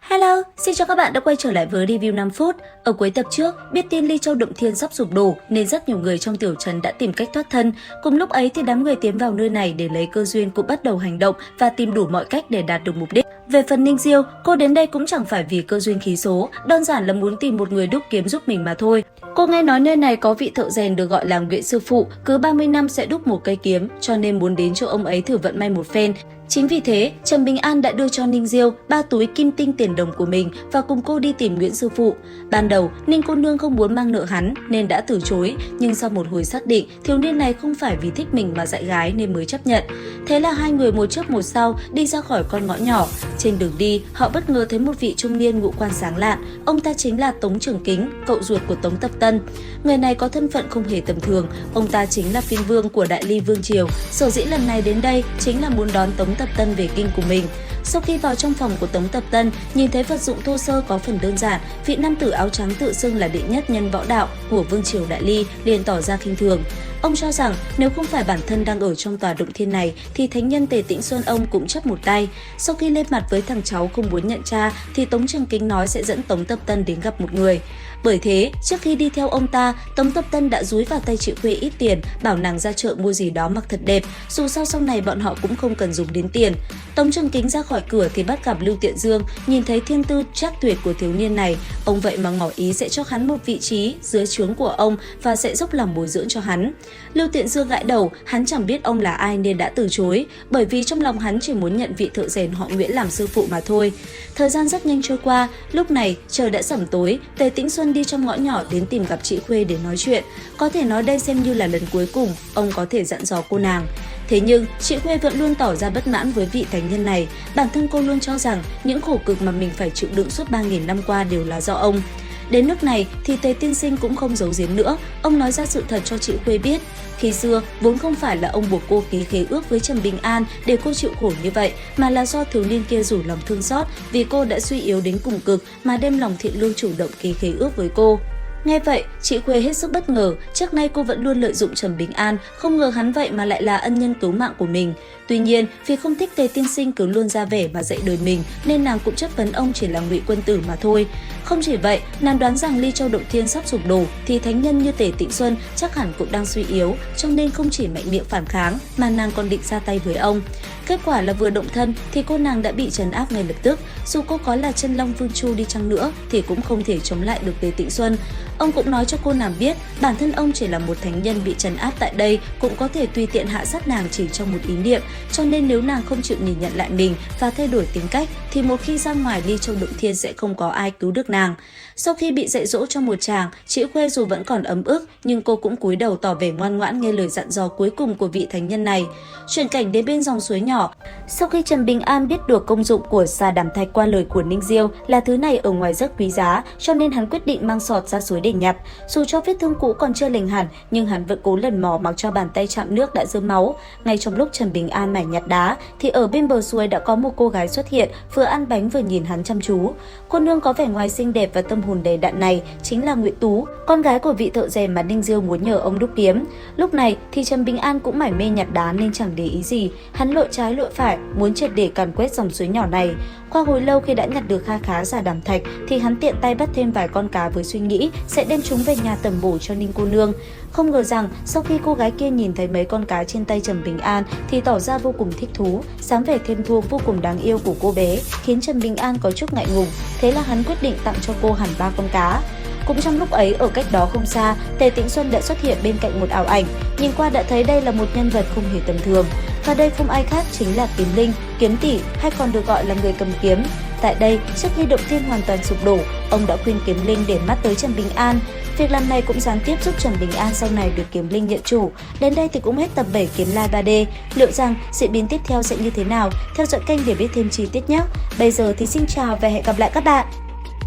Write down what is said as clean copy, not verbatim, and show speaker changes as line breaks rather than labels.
Hello, xin chào các bạn đã quay trở lại với review 5 phút. Ở cuối tập trước, biết tin Ly Châu Động Thiên sắp sụp đổ nên rất nhiều người trong tiểu trấn đã tìm cách thoát thân. Cùng lúc ấy thì đám người tiến vào nơi này để lấy cơ duyên cũng bắt đầu hành động và tìm đủ mọi cách để đạt được mục đích. Về phần Ninh Diêu, cô đến đây cũng chẳng phải vì cơ duyên khí số, đơn giản là muốn tìm một người đúc kiếm giúp mình mà thôi. Cô nghe nói nơi này có vị thợ rèn được gọi là Nguyễn Sư Phụ, cứ 30 năm sẽ đúc một cây kiếm, cho nên muốn đến chỗ ông ấy thử vận may một phen. Chính vì thế, Trầm Bình An đã đưa cho Ninh Diêu 3 túi kim tinh tiền đồng của mình và cùng cô đi tìm Nguyễn Sư Phụ. Ban đầu, Ninh cô nương không muốn mang nợ hắn nên đã từ chối, nhưng sau một hồi xác định thiếu niên này không phải vì thích mình mà dạy gái nên mới chấp nhận. Thế là hai người một trước một sau đi ra khỏi con ngõ nhỏ. Trên đường đi, họ bất ngờ thấy một vị trung niên ngũ quan sáng lạn. Ông ta chính là Tống Trường Kính, cậu ruột của Tống Tập Tân. Người này có thân phận không hề tầm thường, ông ta chính là phiên vương của Đại Ly Vương Triều. Sở dĩ lần này đến đây chính là muốn đón Tống Tập Tân về kinh của mình. Sau khi vào trong phòng của Tống Tập Tân, nhìn thấy vật dụng thô sơ có phần đơn giản, vị nam tử áo trắng tự xưng là đệ nhất nhân võ đạo của Vương Triều Đại Ly liền tỏ ra khinh thường. Ông cho rằng nếu không phải bản thân đang ở trong tòa động thiên này thì thánh nhân Tề Tĩnh Xuân ông cũng chấp một tay. Sau khi lên mặt với thằng cháu không muốn nhận cha thì Tống Trường Kính nói sẽ dẫn Tống Tập Tân đến gặp một người. Bởi thế, trước khi đi theo ông ta, Tống Tập Tân đã dúi vào tay chị Khuê ít tiền, bảo nàng ra chợ mua gì đó mặc thật đẹp, dù sao sau này bọn họ cũng không cần dùng đến tiền. Tống Trường Kính ra khỏi cửa thì bắt gặp Lưu Tiện Dương, nhìn thấy thiên tư trác tuyệt của thiếu niên này, ông vậy mà ngỏ ý sẽ cho hắn một vị trí dưới trướng của ông và sẽ dốc lòng bồi dưỡng cho hắn. Lưu Tiện Dương gãi đầu, hắn chẳng biết ông là ai nên đã từ chối, bởi vì trong lòng hắn chỉ muốn nhận vị thợ rèn họ Nguyễn làm sư phụ mà thôi. Thời gian rất nhanh trôi qua, lúc này trời đã sẩm tối, Tề Tĩnh Xuân đi trong ngõ nhỏ đến tìm gặp chị Khuê để nói chuyện. Có thể nói đây xem như là lần cuối cùng ông có thể dặn dò cô nàng. Thế nhưng, chị Khuê vẫn luôn tỏ ra bất mãn với vị thánh nhân này. Bản thân cô luôn cho rằng những khổ cực mà mình phải chịu đựng suốt 3.000 năm qua đều là do ông. Đến lúc này thì Tề tiên sinh cũng không giấu giếm nữa, ông nói ra sự thật cho chị Khuê biết. Khi xưa, vốn không phải là ông buộc cô ký khế ước với Trầm Bình An để cô chịu khổ như vậy, mà là do thiếu niên kia rủ lòng thương xót vì cô đã suy yếu đến cùng cực mà đem lòng thiện lương chủ động ký khế ước với cô. Nghe vậy, chị Khuê hết sức bất ngờ, trước nay cô vẫn luôn lợi dụng Trầm Bình An, không ngờ hắn vậy mà lại là ân nhân cứu mạng của mình. Tuy nhiên, vì không thích Tề tiên sinh cứ luôn ra vẻ mà dạy đời mình nên nàng cũng chất vấn ông chỉ là ngụy quân tử mà thôi. Không chỉ vậy, nàng đoán rằng Ly Châu Động Thiên sắp sụp đổ thì thánh nhân như Tề Tĩnh Xuân chắc hẳn cũng đang suy yếu, cho nên không chỉ mạnh miệng phản kháng mà nàng còn định ra tay với ông. Kết quả là vừa động thân thì cô nàng đã bị trấn áp ngay lập tức, dù cô có là chân long vương chu đi chăng nữa thì cũng không thể chống lại được Tề Tĩnh Xuân. Ông cũng nói cho cô nàng biết bản thân ông chỉ là một thánh nhân bị trấn áp tại đây, cũng có thể tùy tiện hạ sát nàng chỉ trong một ý niệm, cho nên nếu nàng không chịu nhìn nhận lại mình và thay đổi tính cách thì một khi ra ngoài Ly Châu Động Thiên sẽ không có ai cứu được nàng. Sau khi bị dạy dỗ trong một tràng, chị Khuê dù vẫn còn ấm ức nhưng cô cũng cúi đầu tỏ vẻ ngoan ngoãn nghe lời dặn dò cuối cùng của vị thánh nhân này. Chuyển cảnh đến bên dòng suối nhỏ. Sau khi Trầm Bình An biết được công dụng của xà đảm thạch qua lời của Ninh Diêu là thứ này ở ngoài rất quý giá, cho nên hắn quyết định mang sọt ra suối để nhặt. Dù cho vết thương cũ còn chưa lành hẳn nhưng hắn vẫn cố lần mò mặc cho bàn tay chạm nước đã rớm máu. Ngay trong lúc Trầm Bình An mải nhặt đá thì ở bên bờ suối đã có một cô gái xuất hiện, vừa ăn bánh vừa nhìn hắn chăm chú. Cô nương có vẻ ngoài xinh đẹp và tâm hồn đầy đặn này chính là Nguyễn Tú, con gái của vị thợ rèn mà Ninh Diêu muốn nhờ ông đúc kiếm. Lúc này thì Trầm Bình An cũng mải mê nhặt đá nên chẳng để ý gì, hắn lội trái lội phải muốn triệt để càn quét dòng suối nhỏ này. Qua hồi lâu khi đã nhặt được kha khá xà đảm thạch thì hắn tiện tay bắt thêm vài con cá với suy nghĩ sẽ đem chúng về nhà tẩm bổ cho Ninh cô nương. Không ngờ rằng sau khi cô gái kia nhìn thấy mấy con cá trên tay Trầm Bình An thì tỏ ra vô cùng thích thú, dáng vẻ thèm thuồng vô cùng đáng yêu của cô bé khiến Trầm Bình An có chút ngại ngùng. Thế là hắn quyết định tặng cho cô hẳn 3 con cá. Cũng trong lúc ấy, ở cách đó không xa, Tề Tĩnh Xuân đã xuất hiện bên cạnh một ảo ảnh, nhìn qua đã thấy đây là một nhân vật không hề tầm thường. Và đây không ai khác chính là Kiếm Linh, kiếm tỷ hay còn được gọi là người cầm kiếm. Tại đây, trước khi động thiên hoàn toàn sụp đổ, ông đã khuyên Kiếm Linh để mắt tới Trầm Bình An. Việc làm này cũng gián tiếp giúp Trầm Bình An sau này được Kiếm Linh nhận chủ. Đến đây thì cũng hết tập 7 Kiếm Lai 3D. Liệu rằng diễn biến tiếp theo sẽ như thế nào? Theo dõi kênh để biết thêm chi tiết nhé. Bây giờ thì xin chào và hẹn gặp lại các bạn.